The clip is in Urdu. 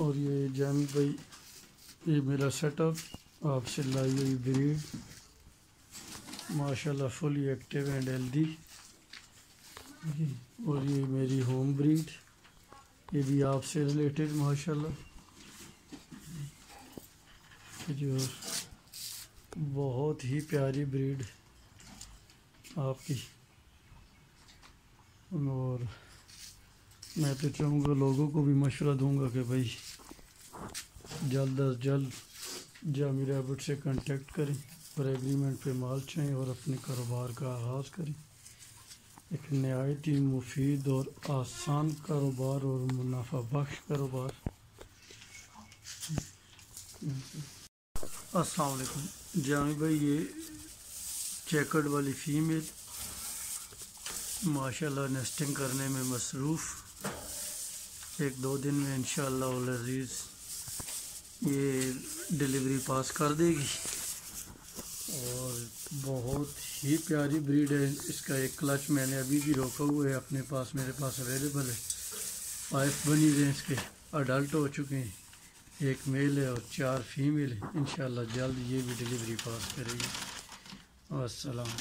اور یہ جامی بھائی یہ میرا سیٹ اپ آپ سے لائی ہوئی بریڈ ماشاءاللہ فلی ایکٹیو اینڈ ہیلدی، اور یہ میری ہوم بریڈ یہ بھی آپ سے ریلیٹڈ ماشاءاللہ جو بہت ہی پیاری بریڈ آپ کی۔ اور میں تو چاہوں گا لوگوں کو بھی مشورہ دوں گا کہ بھائی جلد از جلد جامی ریبٹ سے کانٹیکٹ کریں اور ایگریمنٹ پہ مال چاہیں اور اپنے کاروبار کا آغاز کریں۔ ایک نہایت ہی مفید اور آسان کاروبار اور منافع بخش کاروبار۔ السلام علیکم جامی بھائی، یہ چیکرڈ والی فیمیل ماشاءاللہ نیسٹنگ کرنے میں مصروف، ایک دو دن میں انشاءاللہ العزیز یہ ڈیلیوری پاس کر دے گی، اور بہت ہی پیاری بریڈ ہے۔ اس کا ایک کلچ میں نے ابھی بھی روکا ہوا ہے اپنے پاس، میرے پاس اویلیبل ہے۔ 5 بنی ہوئے ہیں، اس کے اڈلٹ ہو چکے ہیں، ایک میل ہے اور 4 فیمیل ہیں۔ انشاءاللہ جلد یہ بھی ڈیلیوری پاس کرے گی۔ السلام۔